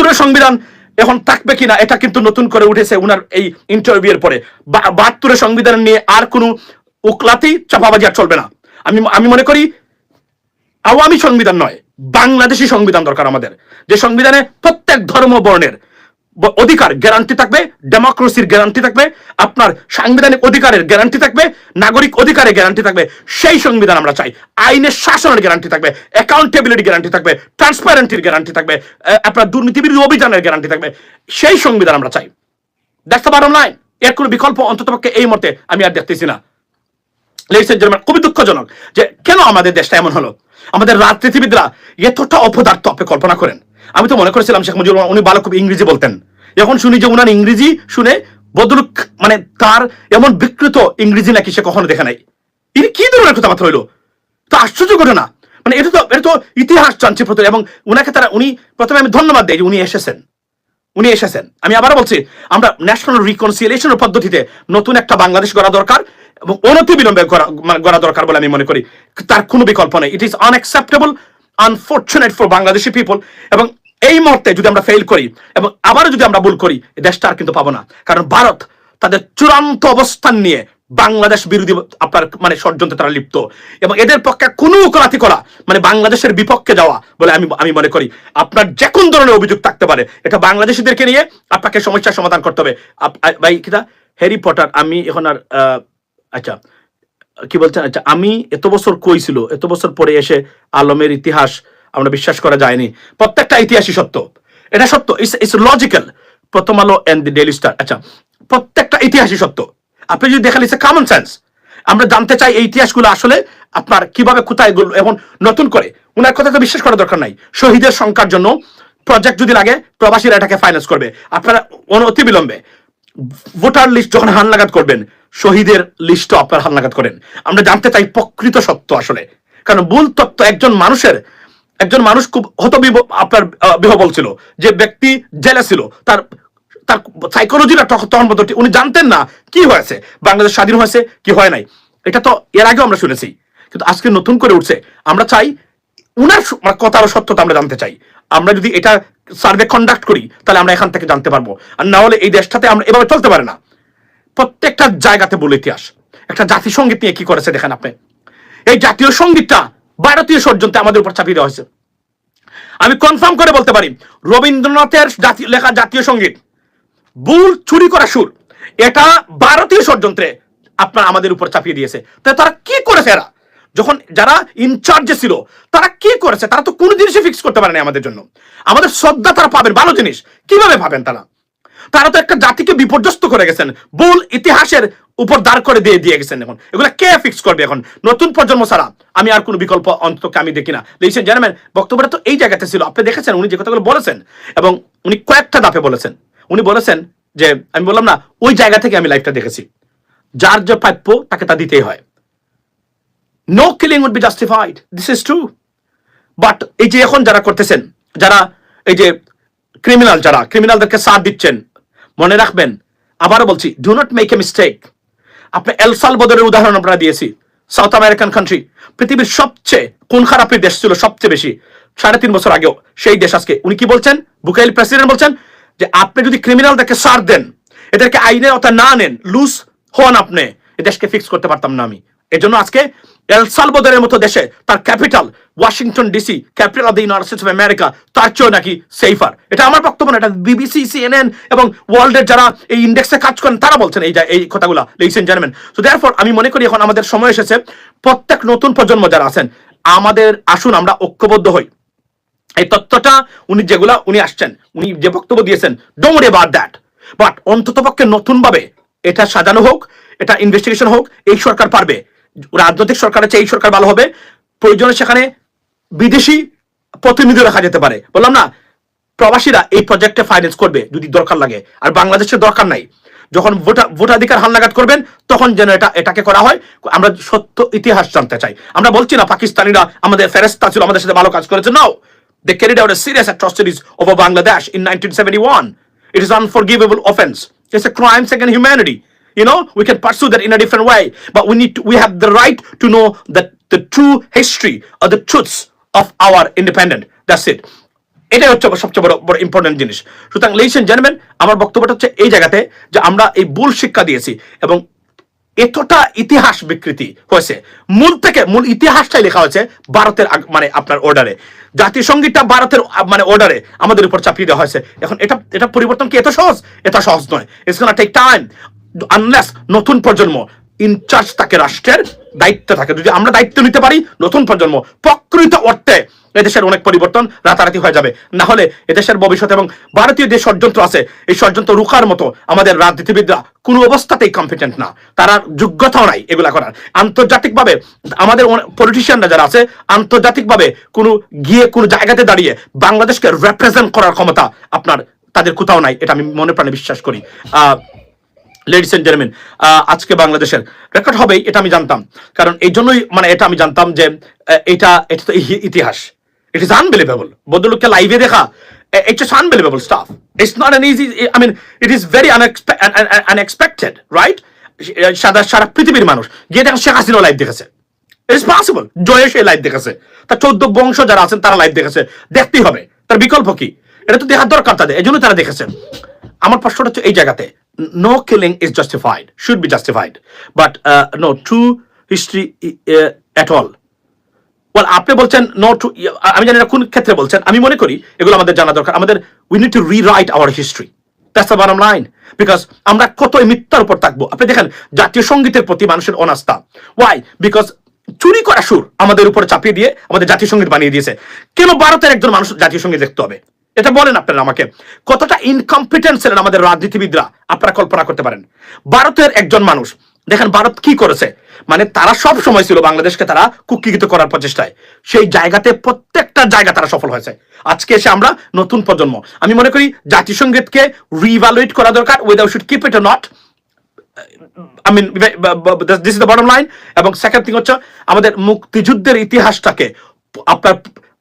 72-এর সংবিধান এখন থাকবে কিনা এটা কিন্তু নতুন করে উঠেছে উনার এই ইন্টারভিউয়ের পরে। 72-এর সংবিধান নিয়ে আর কোনো উকলাতি চাপাবাজি আর চলবে না। আমি মনে করি আওয়ামী সংবিধান নয়, বাংলাদেশি সংবিধান দরকার আমাদের, যে সংবিধানে প্রত্যেক ধর্ম বর্ণের অধিকার গ্যারান্টি থাকবে, ডেমোক্রেসির গ্যারান্টি থাকবে, আপনার সাংবিধানিক অধিকারের গ্যারান্টি থাকবে, নাগরিক অধিকারের গ্যারান্টি থাকবে। সেই সংবিধান আমরা চাই। আইনের শাসনের গ্যারান্টি থাকবে, অ্যাকাউন্টেবিলিটি গ্যারান্টি থাকবে, ট্রান্সপারেন্সির গ্যারান্টি থাকবে, আপনার দুর্নীতি বিরোধী অভিযানের গ্যারান্টি থাকবে। সেই সংবিধান আমরা চাই। That's the bottom line. এর কোনো বিকল্প অন্ততপক্ষে এই মতে আমি আর দেখতেছি না। লেডিস এন্ড জেন্টলম্যান, খুবই দুঃখজনক যে কেন আমাদের দেশটা এমন হলো। আমাদের রাজনীতিবিদরা এতটা অপদার্থ আপনি কল্পনা করেন। আমি তো মনে করেছিলাম শেখ মুজিবুর রহমান উনি ভালো খুব ইংরেজি বলতেন। এখন শুনি যে উনার ইংরেজি শুনে বদলুক, মানে তার এমন বিকৃত ইংরেজি নাকি সে কখনো দেখে নাই। ইনি কি ধরনের কথাবার্তা হইলো, তো আশ্চর্য ঘটনা। মানে এটা তো ইতিহাস চাঞ্চল্য। এবং উনাকে উনি প্রথমে আমি ধন্যবাদ দিই যে উনি এসেছেন। আমি আবারও বলছি, আমরা ন্যাশনাল রিকনসিলিয়েশনের পদ্ধতিতে নতুন একটা বাংলাদেশ গড়া দরকার এবং অনতিবিলম্বে গড়া দরকার বলে আমি মনে করি। তার কোনো বিকল্প নেই। It is unacceptable, unfortunate for Bangladeshi people. এবং এই মুহূর্তে যদি আমরা ফেল করি এবং আবারও যদি আমরা ভুল করি, দেশটা আর কিন্তু পাবো না। কারণ ভারত তাদের চূড়ান্ত অবস্থান নিয়ে বাংলাদেশ বিরোধী আপনার মানে ষড়যন্ত্রে তারা লিপ্ত, এবং এদের পক্ষে কোনো উকলাতি করা মানে বাংলাদেশের বিপক্ষে যাওয়া বলে আমি মনে করি। আপনার যে কোন ধরনের অভিযোগ থাকতে পারে, এটা বাংলাদেশিদেরকে নিয়ে আপনাকে সমস্যার সমাধান করতে হবে। ভাই কিটা হ্যারি পটার, আমি এখন আর আচ্ছা কি বলছেন, আচ্ছা আমি এত বছর কইছিল, এত বছর পরে এসে আলমের ইতিহাস আমরা বিশ্বাস করা যায়নি। প্রত্যেকটা ইতিহাসই সত্য, এটা সত্য, ইটস লজিক্যাল। প্রথম আলো এন্ড দি ডেইলি স্টার, আচ্ছা প্রত্যেকটা ইতিহাসই সত্য। আপনি যদি দেখেন ইটস কমন সেন্স। আমরা জানতে চাই এই ইতিহাসগুলো আসলে আপনার কিভাবে কোথায় এখন নতুন করে উনার কথা তো বিশ্বাস করার দরকার নাই। শহীদের সংখ্যার জন্য প্রজেক্ট যদি লাগে প্রবাসীরা এটাকে ফাইন্যান্স করবে। আপনারা অতি বিলম্বে ভোটার লিস্ট যখন হালনাগাদ করবেন, শহীদের লিস্টও আপনার হালনাগাদ করেন। আমরা জানতে চাই প্রকৃত সত্য আসলে। কারণ ভুল তত্ত্ব একজন মানুষ খুব আপনার বিহবল ছিল, যে ব্যক্তি জেলে ছিল, তার সাইকোলজিটা তখন পদ্ধতি উনি জানতেন না কি হয়েছে, বাংলাদেশ স্বাধীন হয়েছে কি হয় নাই। এটা তো এর আগেও আমরা শুনেছি, কিন্তু আজকে নতুন করে উঠছে। আমরা চাই উনার কথার সত্যতা আমরা জানতে চাই। আমরা যদি এটা সার্ভে কন্ডাক্ট করি তাহলে আমরা এখান থেকে জানতে পারবো। আর না হলে এই দেশটাতে আমরা এভাবে চলতে পারে না। প্রত্যেকটা জায়গাতে বলে ইতিহাস। একটা জাতীয় সঙ্গীত নিয়ে কি করেছে দেখেন আপনি। এই জাতীয় সঙ্গীতটা ভারতীয় ষড়যন্ত্রে আমাদের উপর চাপিয়ে দেওয়া হয়েছে। আমি কনফার্ম করে বলতে পারি, রবীন্দ্রনাথের লেখা জাতীয় সঙ্গীত ভুল চুরি করা সুর, এটা ভারতীয় ষড়যন্ত্রে আপনার আমাদের উপর চাপিয়ে দিয়েছে। তারা কি করেছে, এরা যখন যারা ইনচার্জে ছিল তারা কি করেছে, তারা তো কোনো জিনিসই ফিক্স করতে পারেনি আমাদের জন্য। আমাদের শ্রদ্ধা তারা পাবেন, ভালো জিনিস কিভাবে পাবেন তারা তো একটা জাতিকে বিপর্যস্ত করে গেছেন, ভুল ইতিহাসের উপর দাঁড় করে দিয়ে গেছেন। এখন এগুলা কে ফিক্স করবে? এখন নতুন প্রজন্ম ছাড়া আমি আর কোনো বিকল্প অন্ততকে আমি দেখি না। লিসেন জেন্টলম্যান, বক্তব্যটা তো এই জায়গাতে ছিল। আপনি দেখেছেন উনি যে কথাগুলো বলেছেন, এবং উনি কয়েকটা ধাপে বলেছেন। উনি বলেছেন যে, আমি বললাম না, ওই জায়গা থেকে আমি লাইফটা দেখেছি, যার যে প্রাপ্য তাকে তা দিতেই হয়। No killing would be justified, this is true. But এই যে এখন যারা করতেছেন, যারা এই যে ক্রিমিনালদেরকে সাথ দিচ্ছেন, মনে রাখবেন, আবারও বলছি, do not make a mistake. আপনি এল সালভাদোরের উদাহরণ আমরা দিয়েছি, সাউথ আমেরিকান কান্ট্রি, পৃথিবীর সবচেয়ে খুন খারাপের দেশ ছিল সবচেয়ে বেশি 3.5 বছর আগেও। সেই দেশ আজকে উনি কি বলছেন, বুকাইল প্রেসিডেন্ট বলছেন যে আপনি যদি ক্রিমিনালদেরকে সার দেন, এদেরকে আইনের আওতায় না নেন, লুজ হন, আপনি এ দেশকে ফিক্স করতে পারতাম না আমি। এজন্য আজকে এল সালভাদোরের মতো দেশে তার capital Washington DC, capital of the United states of America, তার চেয়েও নাকি সেফার। এটা আমার বক্তব্য না, এটা বিবিসি, সিএনএন এবং ওয়ার্ল্ডের যারা এই ইন্ডেক্সে কাজ করেন তারা বলছেন এই কথাগুলো, লিসেন জেন্টলম্যান। সো দেয়ারফর আমি মনে করি এখন আমাদের সময় এসেছে, প্রত্যেক নতুন প্রজন্ম যারা আছেন, আমাদের আসুন আমরা ঐক্যবদ্ধ হই। এই তত্ত্বটা উনি আসছেন, উনি যে বক্তব্য দিয়েছেন, don't worry about that, but অন্ততপক্ষে নতুন ভাবে এটা সাজানো হোক, এটা ইনভেস্টিগেশন হোক। এই সরকার পারবে, রাজনৈতিক সরকারের চেয়ে এই সরকার ভালো হবে। প্রয়োজনে সেখানে বিদেশি প্রতিনিধি রাখা যেতে পারে। বললাম না, প্রবাসীরা এই প্রজেক্টে ফাইন্যান্স করবে যদি দরকার লাগে, আর বাংলাদেশের দরকার নাই। যখন ভোটাধিকার হালনাগাদ করবেন তখন যেন এটাকে করা হয়। আমরা সত্য ইতিহাস জানতে চাই। আমরা বলছি না পাকিস্তানিরা আমাদের ফেরেস্তা ছিল, আমাদের সাথে ভালো কাজ করেছে। নাও, they carried out a serious atrocities over Bangladesh in 1971. It is unforgivable offense. It's a crime against humanity. You know, we can pursue that in a different way, but we have the right to know that the true history or the truths of our independent. That's it. এটাই হচ্ছে সবচেয়ে বড় বড় important জিনিস। সুতরাং ladies and gentleman, আমার বক্তব্যটা হচ্ছে এই জায়গাতে যে আমরা এই ভুল শিক্ষা দিয়েছি এবং এতটা ইতিহাস বিকৃতি হয়েছে। মূল ইতিহাসটাই লেখা হয়েছে ভারতের মানে আপনার অর্ডারে, জাতীয় সঙ্গীতটা ভারতের মানে অর্ডারে আমাদের উপর চাপিয়ে দেওয়া হয়েছে। এখন এটা পরিবর্তন কি এত সহজ? এটা সহজ নয়। It's gonna take time unless নতুন প্রজন্ম ইনচার্জ থাকে, রাষ্ট্রের দায়িত্ব থাকে। যদি আমরা দায়িত্ব নিতে পারি, নতুন প্রজন্ম প্রকৃত অর্থে এদেশের অনেক পরিবর্তন রাতারাতি হয়ে যাবে। না হলে এদেশের ভবিষ্যৎ এবং ভারতীয় যে ষড়যন্ত্র আছে, এই ষড়যন্ত্র রুখার মতো আমাদের রাজনীতিবিদরা কোনো অবস্থাতেই কম্পিটেন্ট না, তারা যোগ্যতাও নাই এগুলা করার। আন্তর্জাতিকভাবে আমাদের পলিটিশিয়ানরা যারা আছে, আন্তর্জাতিকভাবে কোনো জায়গাতে দাঁড়িয়ে বাংলাদেশকে রিপ্রেজেন্ট করার ক্ষমতা তাদের কোথাও নাই। এটা আমি মনে প্রাণে বিশ্বাস করি। লেডিস এন্ড জেন্টলম্যান, আজকে বাংলাদেশের রেকর্ড হবে এটা আমি জানতাম, কারণ এই জন্যই মানে এটা আমি জানতাম যে এটা তো ইতিহাস। It is unbelievable. ভদ্রলোককে লাইভে দেখা, it's just unbelievable stuff. It's not an easy, I mean it is very unexpected, right? সারা পৃথিবীর মানুষ গিয়ে দেখেন শেখ হাসিনা লাইভ দেখেছে, ইট ইজ পসিবল। জয়েশ এই লাইভ দেখেছে, তার 14 বংশ যারা আছেন তারা লাইভ দেখেছে, দেখতেই হবে। তার বিকল্প কি? এটা তো দেখার দরকার তাদের, এই জন্য তারা দেখেছেন। আমার প্রশ্নটা হচ্ছে এই জায়গাতে, no killing is justified, should be justified, but no true history at all. Well, আপনি বলছেন no true, আমি জানি না কোন ক্ষেত্রে বলছেন, আমি মনে করি এগুলো আমাদের জানা দরকার। আমাদের we need to rewrite our history, that's the bottom line, because আমরা কত মিথ্যার উপর থাকবো। আপনি দেখেন জাতীয় সঙ্গীতের প্রতি মানুষের অনাস্থা, why? Because চুরি করা সুর আমাদের উপরে চাপিয়ে দিয়ে আমাদের জাতীয় সঙ্গীত বানিয়ে দিয়েছে। কেন ভারতের একজন মানুষ জাতীয় সঙ্গীত দেখতে হবে? এটা বলেন আপনারা আমাকে, কতটা ইনকম্পিটেন্ট ছিলেন আমাদের রাজনীতিবিদরা আপনারা কল্পনা করতে পারেন? ভারতের একজন মানুষ, দেখেন ভারত কি করেছে, মানে তারা সব সময় ছিল বাংলাদেশকে তারা কুক্ষিগত করার প্রচেষ্টায়, সেই জায়গাতে প্রত্যেকটা জায়গা তারা সফল হয়েছে। আজকে এসে আমরা নতুন প্রজন্ম, আমি মনে করি জাতীয় সঙ্গীতকে রিভ্যালুয়েট করা দরকার, whether we should keep it or not. I mean, this is the bottom line. এবং সেকেন্ড থিং হচ্ছে আমাদের মুক্তিযুদ্ধের ইতিহাসটাকে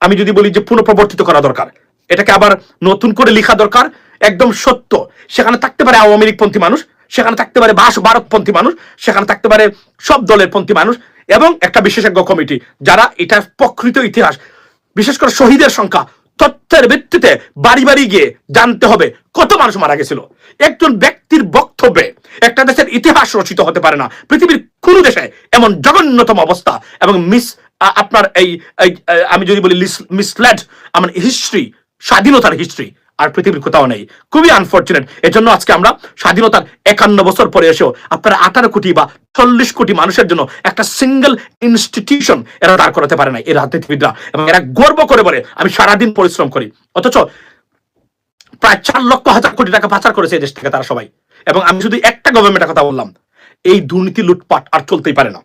আমি যদি বলি যে পুনঃপ্রবর্তিত করা দরকার, এটাকে আবার নতুন করে লেখা দরকার। একদম সত্য, সেখানে থাকতে পারে আওয়ামী লীগপন্থী মানুষ, সেখানে থাকতে পারে ভারতপন্থী মানুষ, সেখানে থাকতে পারে সব দলের পন্থী মানুষ, এবং একটা বিশেষজ্ঞ কমিটি যারা এটা প্রকৃত ইতিহাস, বিশেষ করে শহীদের সংখ্যা তথ্যের ভিত্তিতে বাড়ি বাড়ি গিয়ে জানতে হবে কত মানুষ মারা গেছিল। একজন ব্যক্তির বক্তব্যে একটা দেশের ইতিহাস রচিত হতে পারে না। পৃথিবীর কোন দেশে এমন জঘন্যতম অবস্থা এবং আমি যদি বলি মিসলেড আমার হিস্ট্রি, স্বাধীনতার হিস্ট্রি আর পৃথিবীর কোথাও নেই। খুবই আনফরচুনেট। এজন্য আজকে আমরা স্বাধীনতার 51 বছর পরে এসেও আপনারা 18 কোটি বা 40 কোটি মানুষের জন্য একটা সিঙ্গেল ইনস্টিটিউশন এরা দাঁড় করাতে পারে না এই রাজনীতিবিদরা, এবং এরা গর্ব করে বলে আমি সারাদিন পরিশ্রম করি, অথচ প্রায় 4 লক্ষ হাজার কোটি টাকা পাচার করেছে এই দেশ থেকে তারা সবাই। এবং আমি শুধু একটা গভর্নমেন্টের কথা বললাম, এই দুর্নীতি লুটপাট আর চলতেই পারে না,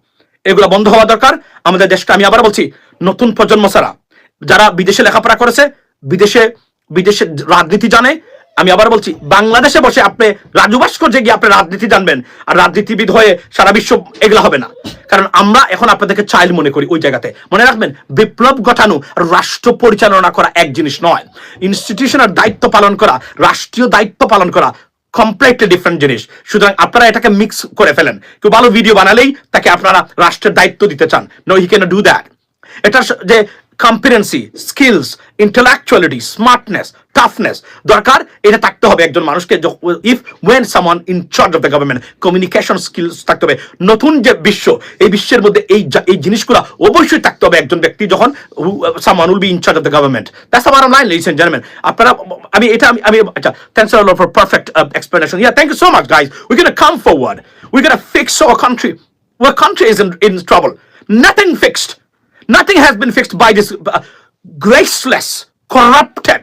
এগুলো বন্ধ হওয়া দরকার। আমাদের দেশটা, আমি আবার বলছি, নতুন প্রজন্ম ছাড়া যারা বিদেশে লেখাপড়া করেছে, বিদেশে রাজনীতি জানে, আমি আবার বলছি বাংলাদেশে বসে আপনি রাজু ভাস্কর্যে গিয়ে আপনি রাজনীতি জানবেন আর রাজনীতিবিদ হয়ে সারা বিশ্ব, এগুলা হবে না। কারণ আমরা এখন আপনাদেরকে চাইল্ড মনে করি। ওই জায়গাতে মনে রাখবেন, বিপ্লব ঘটানো আর রাষ্ট্র পরিচালনা করা এক জিনিস নয়। ইনস্টিটিউশনের দায়িত্ব পালন করা, রাষ্ট্রীয় দায়িত্ব পালন করা কমপ্লিটলি ডিফারেন্ট জিনিস। সুতরাং আপনারা এটাকে মিক্স করে ফেলেন। কেউ ভালো ভিডিও বানালেই তাকে আপনারা রাষ্ট্রের দায়িত্ব দিতে চান, no he can do that. এটা যে competency, skills, intellectuality, smartness, toughness দরকার, এটা থাকতে হবে একজন মানুষকে। If when someone in charge of the government, communication skills থাকতে হবে। নতুন যে বিশ্ব, এই বিশ্বের মধ্যে এই জিনিসগুলো অবশ্যই থাকতে হবে একজন ব্যক্তি যখন someone will be in charge of the government. That's the bottom line, ladies and gentleman. আপনারা আচ্ছা, thanks a lot for perfect explanation. Yeah, thank you so much guys. We gonna come forward, we gonna fix our country. Our country is in trouble. Nothing fixed. Nothing has been fixed by this graceless, corrupted,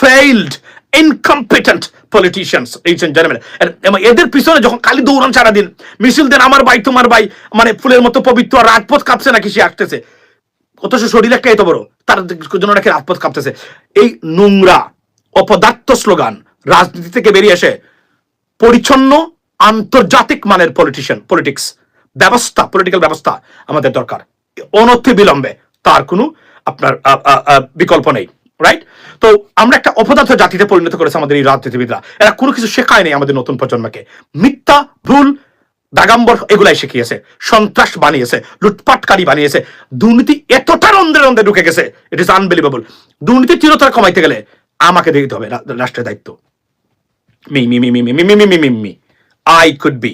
failed, incompetent politicians, ladies and gentlemen. এদের পিছনে যখন খালি দৌড়ান সারাদিন, মিছিল দেন আমার ভাই তোমার ভাই, মানে ফুলের মতো পবিত্র, রাজপথ কাঁপছে নাকি সে আসতেছে, অথচ শরীর একটা এত বড়, তার জন্য নাকি রাজপথ কাঁপতেছে। এই নোংরা অপদার্থ স্লোগান রাজনীতি থেকে বেরিয়ে এসে পরিচ্ছন্ন আন্তর্জাতিক মানের পলিটিক্স ব্যবস্থা, পলিটিক্যাল ব্যবস্থা আমাদের দরকার অনতি বিলম্বে। তার কোনো আপনার বিকল্প নেই, রাইট? তো আমরা একটা অপদার্থ জাতিতে পরিণত করেছে আমাদের এই রাজনীতিবিদরা। এরা কোনো কিছু শেখায় নেই আমাদের নতুন প্রজন্মকে। মিথ্যা, ভুল, দাগাম্বর এগুলাই শিখিয়েছে, সন্ত্রাস বানিয়েছে, লুটপাটকারী বানিয়েছে। দুর্নীতি এতটা রন্ধ্রে রন্ধ্রে ঢুকে গেছে, ইট ইজ আনবিলিভেবল। দুর্নীতি চিরতরে কমাইতে গেলে আমাকে দিতে হবে রাষ্ট্রের দায়িত্ব। Me. I could be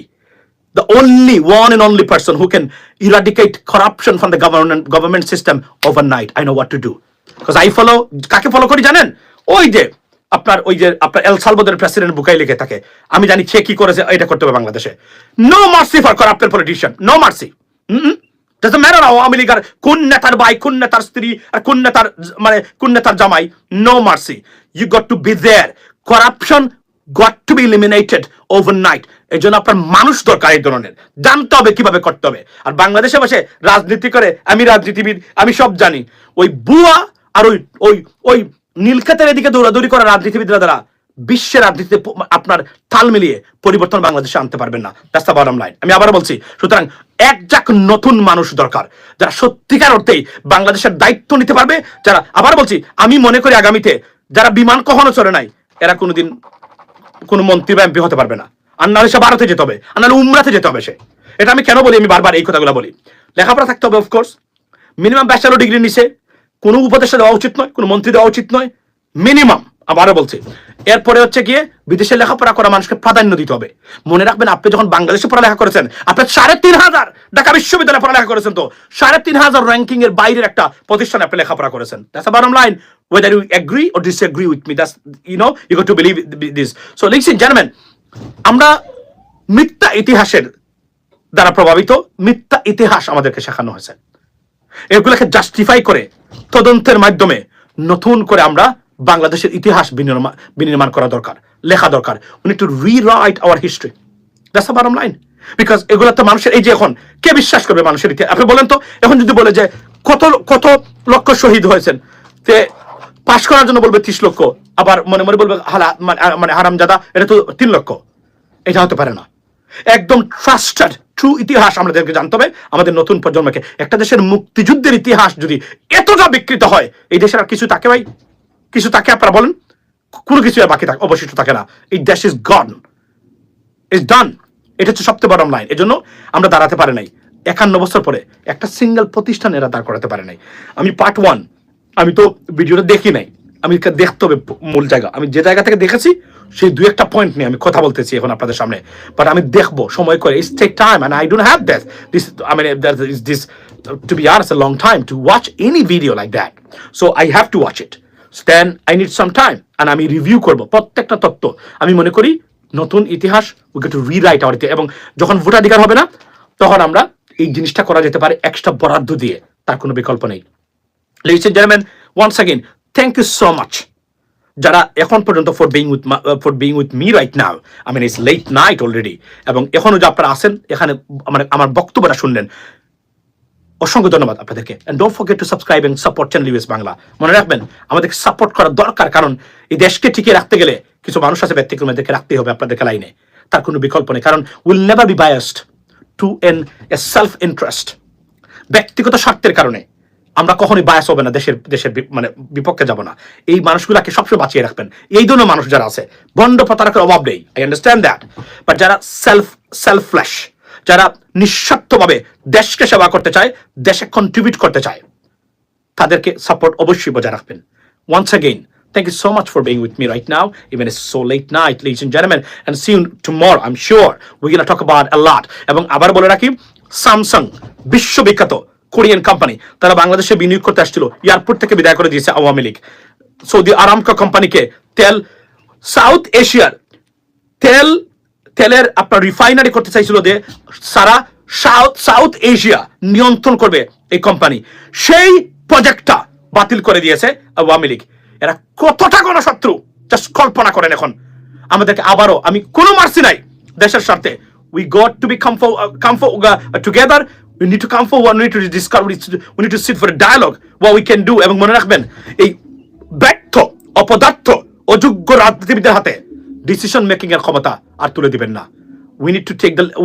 the only one and only person who can eradicate corruption from the government system overnight. I know what to do because I follow. কাকে ফলো করি জানেন? ওই যে আপনার এল সালভাদোরের প্রেসিডেন্ট বুকাই লিখে থাকে, আমি জানি সে কি করেছে, এটা করতে হবে বাংলাদেশে। No mercy for corrupted politician, no mercy. doesn't matter Awami লীগের কোন নেতার ভাই, কোন নেতার স্ত্রী, আর কোন নেতার জামাই, no mercy. You got to be there. Corruption got to be eliminated overnight. এই জন্য আপনার মানুষ দরকার, এই ধরনের জানতে হবে কিভাবে করতে হবে। আর বাংলাদেশে বসে রাজনীতি করে আমি রাজনীতিবিদ, আমি সব জানি, ওই বুয়া আর ওই নীলক্ষেতের এদিকে দৌড়াদৌড়ি করা রাজনীতিবিদরা দ্বারা বিশ্বের রাজনীতিতে আপনার তাল মিলিয়ে পরিবর্তন বাংলাদেশে আনতে পারবেন না। That's the bottom line. আমি আবার বলছি, সুতরাং একজাক নতুন মানুষ দরকার যারা সত্যিকার অর্থেই বাংলাদেশের দায়িত্ব নিতে পারবে। যারা, আবার বলছি, আমি মনে করি আগামীতে যারা বিমান কখনো চলে নাই, এরা কোনোদিন কোনো মন্ত্রী বা এমপি হতে পারবে না। আর নাহলে সে ভারতে যেতে হবে, আর নাহলে উমরাতে যেতে হবে সে। এটা আমি কেন বলি, আমি বারবার এই কথাগুলো বলি। লেখাপড়া থাকতে হবে অফকোর্স, মিনিমাম ব্যাচেলর ডিগ্রি নিচে কোনো উপদেষ্টা দেওয়া উচিত নয়, কোনো মন্ত্রী দেওয়া উচিত নয়, মিনিমাম। আবারও বলছি, এরপরে হচ্ছে গিয়ে বিদেশে লেখাপড়া করা মানুষকে প্রাধান্য দিতে হবে। মনে রাখবেন, আপনি যখন বাংলাদেশে পড়ালেখা করেছেন, আপনি 3,500 ঢাকা বিশ্ববিদ্যালয়ে পড়ালেখা করেছেন, তো 3,500 র্যাঙ্কিং এর বাইরের একটা প্রতিষ্ঠানে আপনি লেখাপড়া করেছেন। That's the bottom line, whether you agree or disagree with me, that's, you got to believe this. So ladies and gentlemen, আমরা মিথ্যা ইতিহাসের দ্বারা প্রভাবিত, মিথ্যা ইতিহাস আমাদেরকে শেখানো হয়েছে। এগুলোকে জাস্টিফাই করে তদন্তের মাধ্যমে নতুন করে আমরা বাংলাদেশের ইতিহাস বিনির্মাণ করা দরকার, লেখা দরকার। we need to rewrite our history. That's the bottom line. Because এগুলো তো মানুষের, এই যে এখন কে বিশ্বাস করবে মানুষের ইতিহাস? আপনি বলেন তো, এখন যদি বলে যে কত লক্ষ শহীদ হয়েছেন, তে পাশ করার জন্য বলবে 30 লক্ষ, আবার মনে মনে বলবে মানে হারামজাদা এটা তো 3 লক্ষ। এটা হতে পারে না। একদম ট্রাস্টেড ট্রু ইতিহাস আমাদেরকে জানতে হবে, আমাদের নতুন প্রজন্মকে। একটা দেশের মুক্তিযুদ্ধের ইতিহাস যদি এতটা বিকৃত হয়, এই দেশের আর কিছু থাকে ভাই? কিছু থাকে? আপনারা বলেন, কোনো কিছু আর বাকি থাকে অবশিষ্ট থাকে না। এই দেশ ইজ গন, ইজ ডান। এটা হচ্ছে সবচেয়ে বড় লাইন। এজন্য আমরা দাঁড়াতে পারে নাই 51 বছর পরে, একটা সিঙ্গেল প্রতিষ্ঠান এরা দাঁড় করাতে পারে নাই। আমি পার্ট 1, আমি তো ভিডিওটা দেখি নাই, আমি দেখতে হবে মূল জায়গা। আমি যে জায়গা থেকে দেখেছি সেই 2-1টা পয়েন্ট নিয়ে আমি কথা বলতেছি এখন আপনাদের সামনে, বাট আমি দেখবো সময় করে। It's take time and I don't have this to be honest a long time to watch any video like that, so I have to watch it. Then I need some time and আমি review করব প্রত্যেকটা তথ্য। আমি মনে করি নতুন ইতিহাস we get to rewrite our ইতিহাস। এবং যখন ভোটাধিকার হবে না, তখন আমরা এই জিনিসটা করা যেতে পারে এক্সট্রা বরাদ্দ দিয়ে, তার কোনো বিকল্প নেই। Ladies and gentlemen, once again, thank you so much যারা এখন পর্যন্ত for being with me right now. I mean it's late night already, এবং এখনো যে আপনারা আছেন এখানে আমার বক্তব্যটা শুনলেন, অসংখ্য ধন্যবাদ আপনাদেরকে। and don't forget to subscribe and support channel US Bangla. মনে রাখবেন, আমাদেরকে সাপোর্ট করা দরকার, কারণ এই দেশকে টিকিয়ে রাখতে গেলে কিছু মানুষ আছে ব্যক্তিক্রমে, এদেরকে রাখতেই হবে আপনাদেরকে লাইনে, তার কোনো বিকল্প নেই। কারণ will never be biased to a self interest. ব্যক্তিগত স্বার্থের কারণে আমরা কখনোই বায়াস হবে না, দেশের মানে বিপক্ষে যাব না। এই মানুষগুলাকে সবসময় বাঁচিয়ে রাখবেন। এই ধরনের মানুষ যারা আছে, ভণ্ড প্রতারকের অভাব নেই, আই আন্ডারস্ট্যান্ড দ্যাট, বাট যারা সেলফলেস, যারা নিঃস্বার্থভাবে দেশকে সেবা করতে চায়, দেশে কন্ট্রিবিউট করতে চায়, তাদেরকে সাপোর্ট অবশ্যই বজায় রাখবেন। Once again, thank you so much for being with me right now, even it's so late night, ladies and gentlemen, and see you tomorrow. I'm sure we're going to talk about a lot. এবং আবার বলে রাখি, Samsung বিশ্ববিখ্যাত Korean company, তারা বাংলাদেশে বিনিয়োগ করতে আসছিল, এয়ারপোর্ট থেকে বিদায় করে দিয়েছে আওয়ামী লীগ। সৌদি আরামকো কোম্পানিকে সাউথ এশিয়ার তেলের আপনার রিফাইনারি করতে চাইছিল, যে সারা সাউথ এশিয়া নিয়ন্ত্রণ করবে এই কোম্পানি, সেই প্রজেক্টটা বাতিল করে দিয়েছে আওয়ামী লীগ। এরা কতটা গণশত্রু জাস্ট কল্পনা করেন। এখন আমাদেরকে আবারও, আমি কোনো মার্সি নাই দেশের স্বার্থে, we got to be come for together. We need to come forward, we need to discuss, we need to sit for a dialogue what we can do. এবং মনে রাখবেন, এই ব্যর্থ, অপদার্থ, অযোগ্য রাজনীতিবিদদের হাতে ডিসিশন মেকিং এর ক্ষমতা আর তুলে দিবেন না।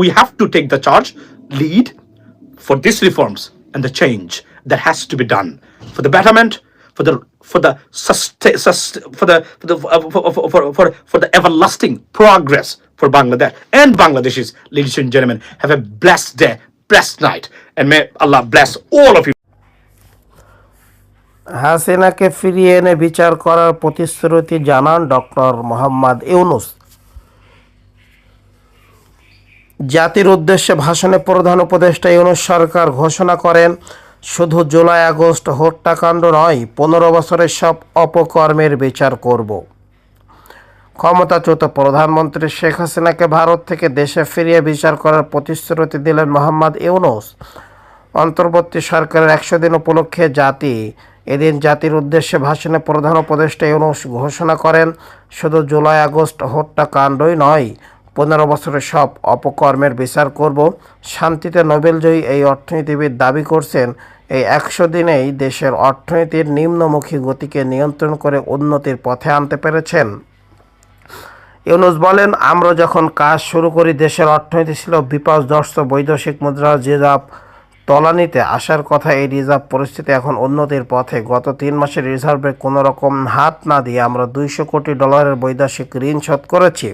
we have to take the charge, lead for these reforms and the change that has to be done for the betterment, for the everlasting progress for Bangladesh and Bangladeshis. Ladies and gentlemen, have a blessed day, blessed night, and may Allah bless all of you. হাসিনাকে ফিরিয়ে এনে বিচার করার প্রতিশ্রুতি জানান doctor Mohammad Yunus. জাতির উদ্দেশ্যে ভাষণে প্রধান উপদেষ্টা ইউনূস সরকার ঘোষণা করেন, শুধু জুলাই আগস্ট হত্যাকাণ্ড নয়, 15 বছরের সব অপকর্মের বিচার করব। ক্ষমতাচ্যুত প্রধানমন্ত্রী শেখ হাসিনাকে ভারত থেকে দেশে ফিরিয়ে বিচার করার প্রতিশ্রুতি দিলেন মোহাম্মদ ইউনূস। অন্তর্বর্তী সরকারের 100 দিন উপলক্ষে এদিন জাতির উদ্দেশ্যে ভাষণে প্রধান উপদেষ্টা ইউনূস ঘোষণা করেন, শুধু জুলাই আগস্ট হত্যাকাণ্ডই নয়, 15 বছরের সব অপকর্মের বিচার করব। শান্তিতে নোবেলজয়ী এই অর্থনীতিবিদ দাবি করছেন, এই 100 দিনেই দেশের অর্থনীতির নিম্নমুখী গতিকে নিয়ন্ত্রণ করে উন্নতির পথে আনতে পেরেছেন। ইউনূস বলেন, আমরা যখন কাজ শুরু করি দেশের অর্থনীতি ছিল বিপর্যস্ত, বৈদেশিক মুদ্রার রিজার্ভ তলানিতে আসার কথা। এই রিজার্ভ পরিস্থিতি এখন উন্নতির পথে। গত 3 মাসের রিজার্ভে কোনো রকম হাত না দিয়ে আমরা $200 কোটি বৈদেশিক ঋণ শোধ করেছি।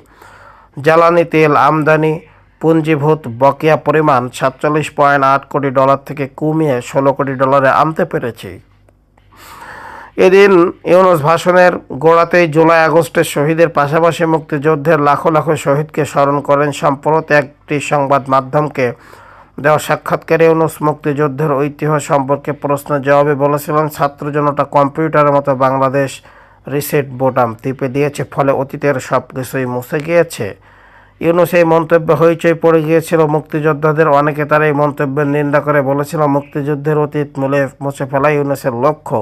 জ্বালানি তেল আমদানি পুঞ্জীভূত বকেয়া পরিমাণ $47.8 কোটি থেকে কমিয়ে $16 কোটি আনতে পেরেছি। এদিন ইউনূস ভাষণের গোড়াতেই জুলাই আগস্টের শহীদের পাশাপাশি মুক্তিযুদ্ধের লাখো লাখো শহীদকে স্মরণ করেন। সম্প্রতি একটি সংবাদ মাধ্যমকে দেওয়া সাক্ষাৎকারে ইউনূস মুক্তিযুদ্ধের ঐতিহ্য সম্পর্কে প্রশ্নের জবাবে বলেছিলেন, ছাত্র জনতা কম্পিউটারের মতো বাংলাদেশ রিসেট বোতাম টিপে দিয়েছে, ফলে অতীতের সব কিছুই মুছে গিয়েছে। ইউনূস এই মন্তব্যে হইচই পড়ে গিয়েছিল মুক্তিযোদ্ধাদের। অনেকে তার এই মন্তব্যের নিন্দা করে বলেছিল, মুক্তিযুদ্ধের অতীত মুছে ফেলাই ইউনূসের লক্ষ্য।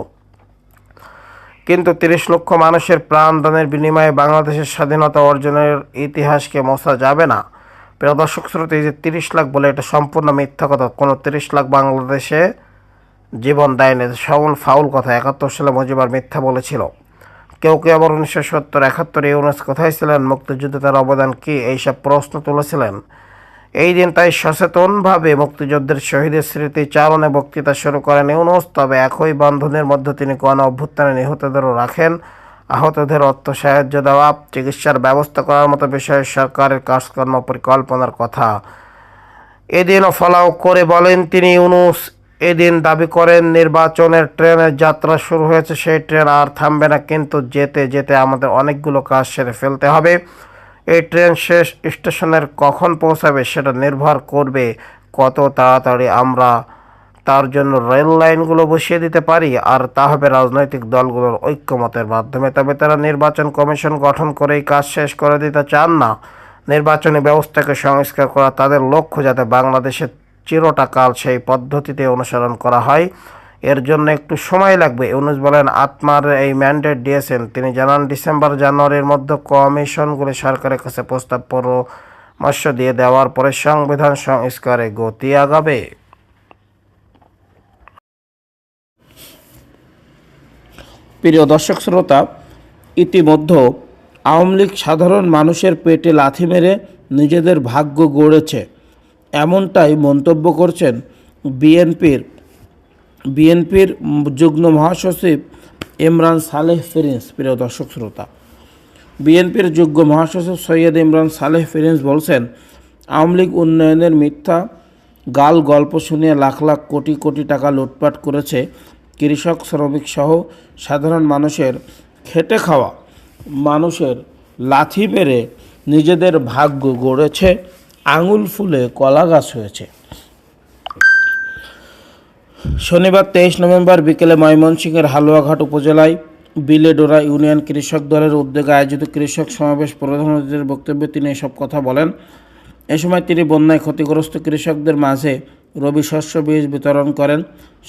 কিন্তু 30 লক্ষ মানুষের প্রাণদানের বিনিময়ে বাংলাদেশের স্বাধীনতা অর্জনের ইতিহাসকে মোছা যাবে না। প্রিয় দর্শক শ্রোতা, এই যে 30 লাখ বলে, এটা সম্পূর্ণ মিথ্যা কথা। কোনো 30 লাখ বাংলাদেশে জীবন দেয়নি, সবল ফাউল কথা। 71 সালে মুজিবর মিথ্যা বলেছিল। কেউ কেউ আবার 1970, 71 ইউনূস কোথায় ছিলেন, মুক্তিযুদ্ধে তার অবদান কী, এইসব প্রশ্ন তুলেছিলেন। এই দিন তাই সচেতনভাবে মুক্তিযুদ্ধের শহীদের স্মৃতি চারণে বক্তৃতা শুরু করেন ইউনূস। তবে একই বন্ধনের মধ্যে তিনি গণ অভ্যুত্থানে নিহতদেরও রাখেন। আহতদের অর্থ সাহায্য দেওয়া, চিকিৎসার ব্যবস্থা করার মতো বিষয়ে সরকারের কাজকর্ম পরিকল্পনার কথা এদিনও ফলাও করে বলেন তিনি। ইউনূস এদিন দাবি করেন, নির্বাচনের ট্রেনের যাত্রা শুরু হয়েছে, সেই ট্রেন আর থামবে না, কিন্তু যেতে যেতে আমাদের অনেকগুলো কাজ সেরে ফেলতে হবে। এই ট্রেন শেষ স্টেশনের কখন পৌঁছাবে সেটা নির্ভর করবে কত তাড়াতাড়ি আমরা তার জন্য রেল লাইনগুলো বসিয়ে দিতে পারি, আর তা হবে রাজনৈতিক দলগুলোর ঐক্যমতের মাধ্যমে। তবে তারা নির্বাচন কমিশন গঠন করেই কাজ শেষ করে দিতে চান না। নির্বাচনী ব্যবস্থাকে সংস্কার করা তাদের লক্ষ্য, যাতে বাংলাদেশের চিরটাকাল সেই পদ্ধতিতে অনুসরণ করা হয়। এর জন্য একটু সময় লাগবে। ইউনূস বলেন, আত্মার এই ম্যান্ডেট দিয়েছেন। তিনি জানান, ডিসেম্বর-জানুয়ারির মধ্যে কমিশনগুলি সরকারের কাছে প্রস্তাব পরামর্শ দিয়ে দেওয়ার পরে সংবিধান সংস্কারে গতি আগাবে। প্রিয় দর্শক শ্রোতা, ইতিমধ্যে আওয়ামী লীগ সাধারণ মানুষের পেটে লাথি মেরে নিজেদের ভাগ্য গড়েছে, এমনটাই মন্তব্য করছেন বিএনপির যুগ্ম মহাসচিব ইমরান সালেহ ফিরিন্স। প্রিয় দর্শক শ্রোতা, বিএনপির যুগ্ম মহাসচিব সৈয়দ ইমরান সালেহ ফিরিন্স বলছেন, আওয়ামী লীগ উন্নয়নের মিথ্যা গল্প শুনিয়ে লাখ লাখ কোটি কোটি টাকা লুটপাট করেছে। কৃষক শ্রমিক সহ সাধারণ মানুষের খেটে খাওয়া মানুষের লাথি মেরে নিজেদের ভাগ্য গড়েছে, আঙুল ফুলে কলা গাছ হয়েছে। শনিবার 23 নভেম্বর বিকেলে ময়মনসিংহের হালুয়াঘাট উপজেলায় বিলেডোরা ইউনিয়ন কৃষক দলের উদ্যোগে আয়োজিত কৃষক সমাবেশ প্রধান অতিথির বক্তব্যে তিনি এসব কথা বলেন। এ সময় তিনি বন্যায় ক্ষতিগ্রস্ত কৃষকদের মাঝে রবি শস্য বীজ বিতরণ করেন।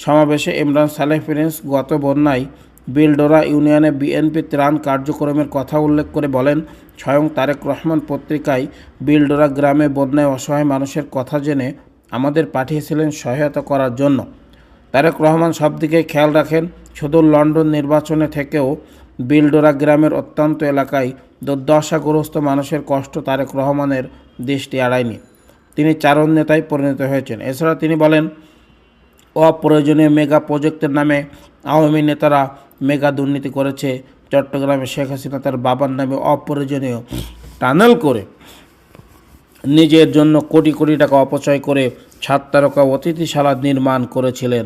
সমাবেশে ইমরান সালেহ ফিরিন্স গত বন্যায় বিলডোরা ইউনিয়নে বিএনপি ত্রাণ কার্যক্রমের কথা উল্লেখ করে বলেন, স্বয়ং তারেক রহমান পত্রিকায় বিলডোরা গ্রামে বন্যায় অসহায় মানুষের কথা জেনে আমাদের পাঠিয়েছিলেন সহায়তা করার জন্য। তারেক রহমান সব দিকে খেয়াল রাখেন। শুধু লন্ডন নির্বাচনে থেকেও বিলডোরা গ্রামের অত্যন্ত এলাকায় দুর্দশাগ্রস্ত মানুষের কষ্ট তারেক রহমানের দৃষ্টি এড়ায়নি। তিনি চারণ নেতায় পরিণত হয়েছেন। এছাড়া তিনি বলেন, অপ্রয়োজনীয় মেগা প্রজেক্টের নামে আওয়ামী নেতারা মেগা দুর্নীতি করেছে। চট্টগ্রামে শেখ হাসিনা তার বাবার নামে অপ্রয়োজনীয় টানেল করে নিজের জন্য কোটি কোটি টাকা অপচয় করে 7 তারকা অতিথিশালা নির্মাণ করেছিলেন।